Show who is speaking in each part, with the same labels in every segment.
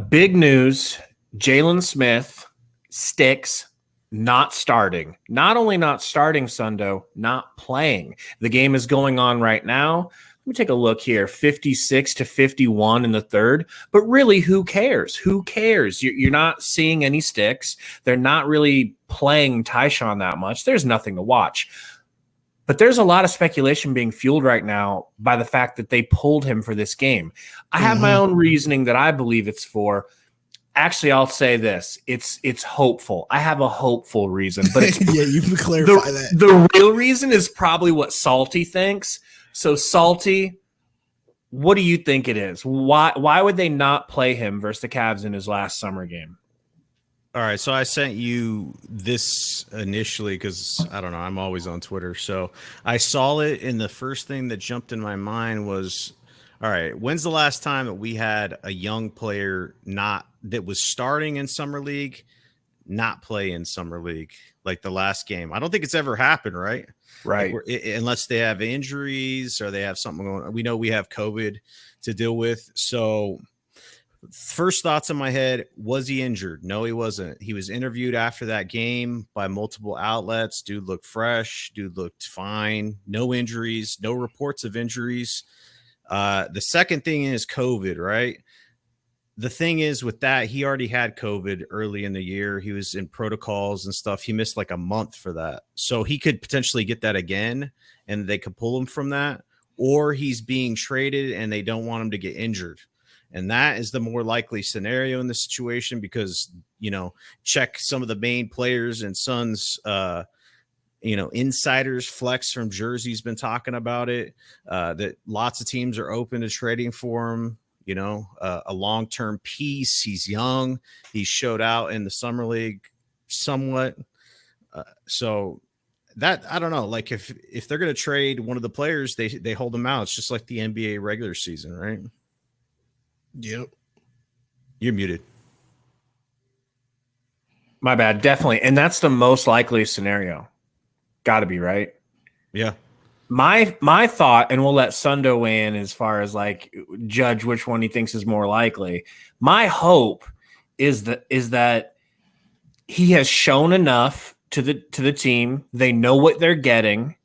Speaker 1: Big news, Jalen Smith, Stix, not starting. Not only not starting, Sundo, not playing. The game is going on right now. Let me take a look here, 56-51 in the third. But really, who cares? Who cares? You're not seeing any Stix. They're not really playing Tyshawn that much. There's nothing to watch. But there's a lot of speculation being fueled right now by the fact that they pulled him for this game. I have my own reasoning that I believe it's for. Actually, I'll say this. It's hopeful. I have a hopeful reason. But it's
Speaker 2: yeah, you can clarify that.
Speaker 1: The real reason is probably what Salty thinks. So, Salty, what do you think it is? Why would they not play him versus the Cavs in his last summer game?
Speaker 3: All right, so I sent you this initially because, I don't know, I'm always on Twitter. So I saw it, and the first thing that jumped in my mind was, all right, when's the last time that we had a young player that was starting in Summer League not play in Summer League like the last game? I don't think it's ever happened, right?
Speaker 1: Right.
Speaker 3: Like unless they have injuries or they have something going on. We know we have COVID to deal with. So first thoughts in my head, was he injured? No, he wasn't. He was interviewed after that game by multiple outlets. Dude looked fresh. Dude looked fine. No injuries, no reports of injuries. The second thing is COVID, right? The thing is with that, he already had COVID early in the year. He was in protocols and stuff. He missed like a month for that. So he could potentially get that again and they could pull him from that, or he's being traded and they don't want him to get injured. And that is the more likely scenario in this situation because, check some of the main players and Suns, insiders. Flex from Jersey's been talking about it, that lots of teams are open to trading for him, a long-term piece. He's young. He showed out in the Summer League somewhat. So that, I don't know, like if they're going to trade one of the players, they hold them out. It's just like the NBA regular season, right?
Speaker 2: Yep.
Speaker 3: You're muted.
Speaker 1: My bad. Definitely. And that's the most likely scenario. Got to be, right?
Speaker 3: Yeah.
Speaker 1: My thought, and we'll let Sundo weigh in as far as like judge which one he thinks is more likely. My hope is that he has shown enough to the team. They know what they're getting,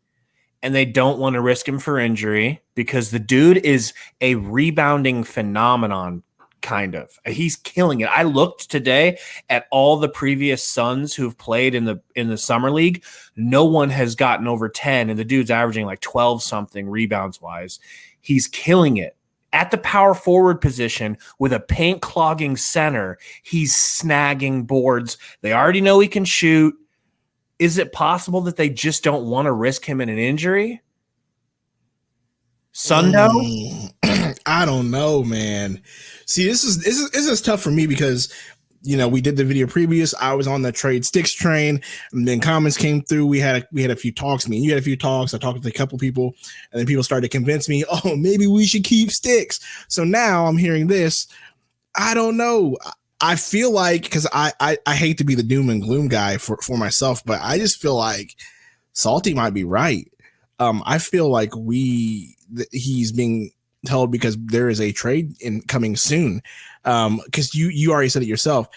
Speaker 1: and they don't want to risk him for injury because the dude is a rebounding phenomenon. Kind of. He's killing it. I looked today at all the previous Suns who've played in the Summer League. No one has gotten over 10, and the dude's averaging like 12 something rebounds wise. He's killing it. At the power forward position with a paint clogging center, he's snagging boards. They already know he can shoot. Is it possible that they just don't want to risk him in an injury? Sundo?
Speaker 2: I don't know, man. See, this is tough for me because, we did the video previous. I was on the trade Stix train, and then comments came through. We had a few talks. Me and you had a few talks. I talked with a couple people, and then people started to convince me, oh, maybe we should keep Stix. So now I'm hearing this. I don't know. I feel like, because I hate to be the doom and gloom guy for myself, but I just feel like Salty might be right. I feel like he's being held because there is a trade coming soon. Because you already said it yourself.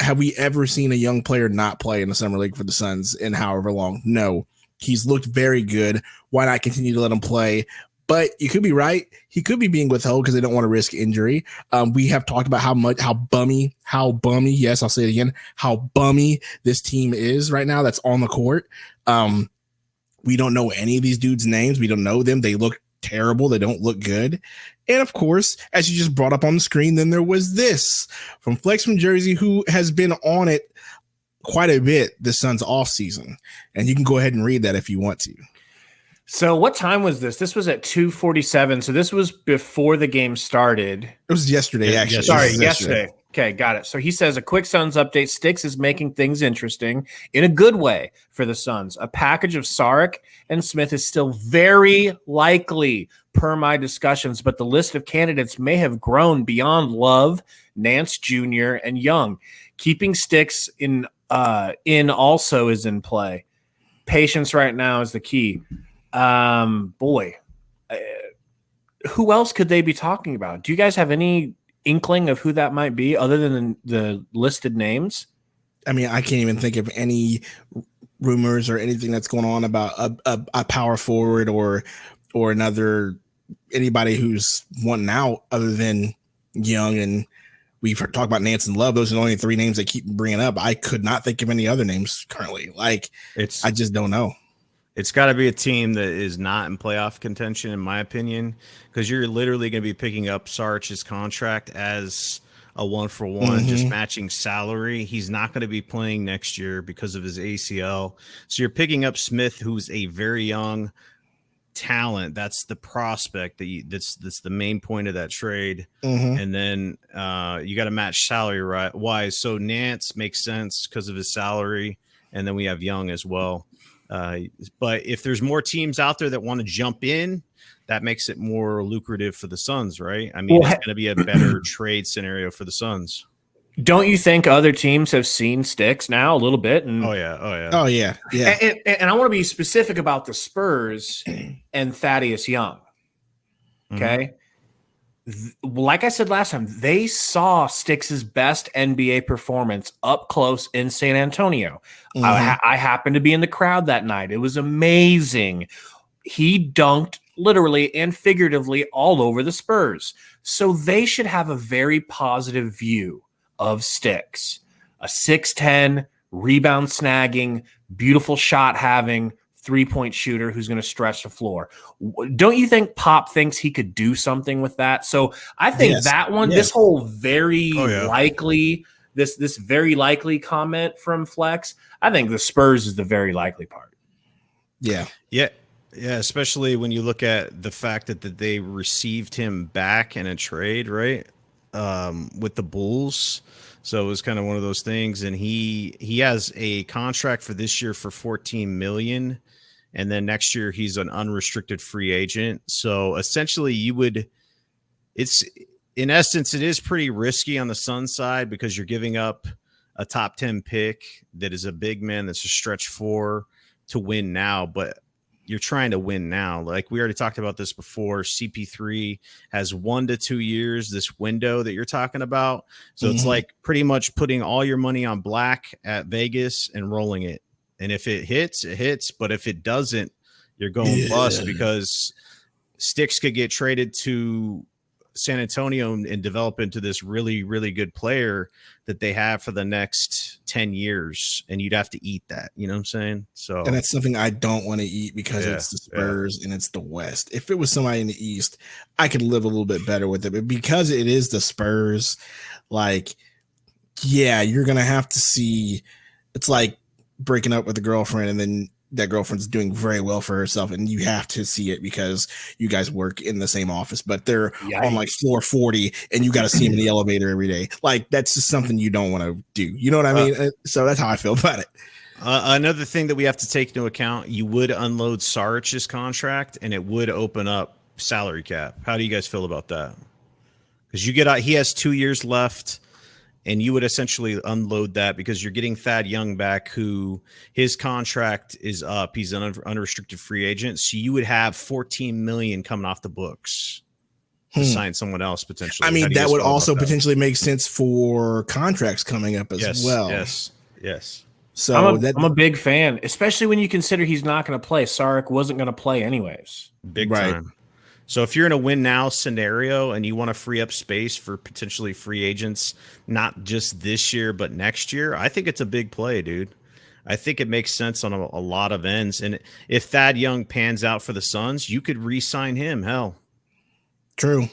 Speaker 2: Have we ever seen a young player not play in the Summer League for the Suns in however long? No. He's looked very good. Why not continue to let him play? But you could be right. He could be being withheld because they don't want to risk injury. We have talked about how bummy, yes, I'll say it again, how bummy this team is right now that's on the court. We don't know any of these dudes' names. We don't know them. They look terrible. They don't look good. And of course, as you just brought up on the screen, then there was this from Flex from Jersey, who has been on it quite a bit this Suns off season. And you can go ahead and read that if you want to.
Speaker 1: So what time was this? This was at 2:47. So this was before the game started.
Speaker 2: It was yesterday, actually.
Speaker 1: Sorry, yesterday. Okay, got it. So he says a quick Suns update. Stix is making things interesting in a good way for the Suns. A package of Saric and Smith is still very likely per my discussions, but the list of candidates may have grown beyond Love, Nance Jr., and Young. Keeping Stix in also is in play. Patience right now is the key. Who else could they be talking about? Do you guys have any inkling of who that might be other than the listed names?
Speaker 2: I mean, I can't even think of any rumors or anything that's going on about a power forward or anybody who's wanting out other than Young, and we've talked about Nance and Love. Those are the only three names they keep bringing up. I could not think of any other names currently. Like, I just don't know.
Speaker 3: It's got to be a team that is not in playoff contention, in my opinion, because you're literally going to be picking up Saric's contract as a 1-for-1, just matching salary. He's not going to be playing next year because of his ACL. So you're picking up Smith, who's a very young talent. That's the prospect that's the main point of that trade. And then you got to match salary wise. So Nance makes sense because of his salary, and then we have Young as well. But if there's more teams out there that want to jump in, that makes it more lucrative for the Suns, right? I mean, it's going to be a better trade scenario for the Suns.
Speaker 1: Don't you think other teams have seen Stix now a little bit? And
Speaker 2: oh yeah.
Speaker 1: And I want to be specific about the Spurs and Thaddeus Young. Okay. Like I said last time, they saw Stix's best NBA performance up close in San Antonio. I happened to be in the crowd that night. It was amazing. He dunked literally and figuratively all over the Spurs. So they should have a very positive view of Stix. A 6'10", rebound snagging, beautiful shot having, three-point shooter who's going to stretch the floor. Don't you think Pop thinks he could do something with that? So I think that one, this whole very likely, this very likely comment from Flex, I think the Spurs is the very likely part.
Speaker 2: Yeah.
Speaker 3: Yeah, especially when you look at the fact that they received him back in a trade, right, with the Bulls. So it was kind of one of those things, and he has a contract for this year for $14 million, and then next year he's an unrestricted free agent. So essentially, it's in essence, it is pretty risky on the Suns side because you're giving up a top 10 pick that is a big man that's a stretch 4 to win now, but you're trying to win now. Like we already talked about this before, CP3 has 1 to 2 years, this window that you're talking about. So it's like pretty much putting all your money on black at Vegas and rolling it. And if it hits, it hits. But if it doesn't, you're going bust because Stix could get traded to San Antonio and develop into this really, really good player that they have for the next 10 years. And you'd have to eat that. You know what I'm saying? So,
Speaker 2: and that's something I don't want to eat because it's the Spurs and it's the West. If it was somebody in the East, I could live a little bit better with it. But because it is the Spurs, like, yeah, you're going to have to see. It's like breaking up with a girlfriend and then that girlfriend's doing very well for herself, and you have to see it because you guys work in the same office, but they're on like floor 40 and you got to see them in the elevator every day. Like, that's just something you don't want to do. You know what I mean? So that's how I feel about it.
Speaker 3: Another thing that we have to take into account, you would unload Saric's contract and it would open up salary cap. How do you guys feel about that? Because you get out, he has 2 years left. And you would essentially unload that because you're getting Thad Young back, who his contract is up. He's an unrestricted free agent. So you would have $14 million coming off the books to sign someone else potentially.
Speaker 2: I mean, that would also potentially make sense for contracts coming up as well.
Speaker 3: Yes.
Speaker 2: So
Speaker 1: I'm a big fan, especially when you consider he's not going to play. Saric wasn't going to play anyways.
Speaker 3: Big time. So if you're in a win now scenario and you want to free up space for potentially free agents, not just this year, but next year, I think it's a big play, dude. I think it makes sense on a lot of ends. And if Thad Young pans out for the Suns, you could re-sign him. Hell.
Speaker 2: True.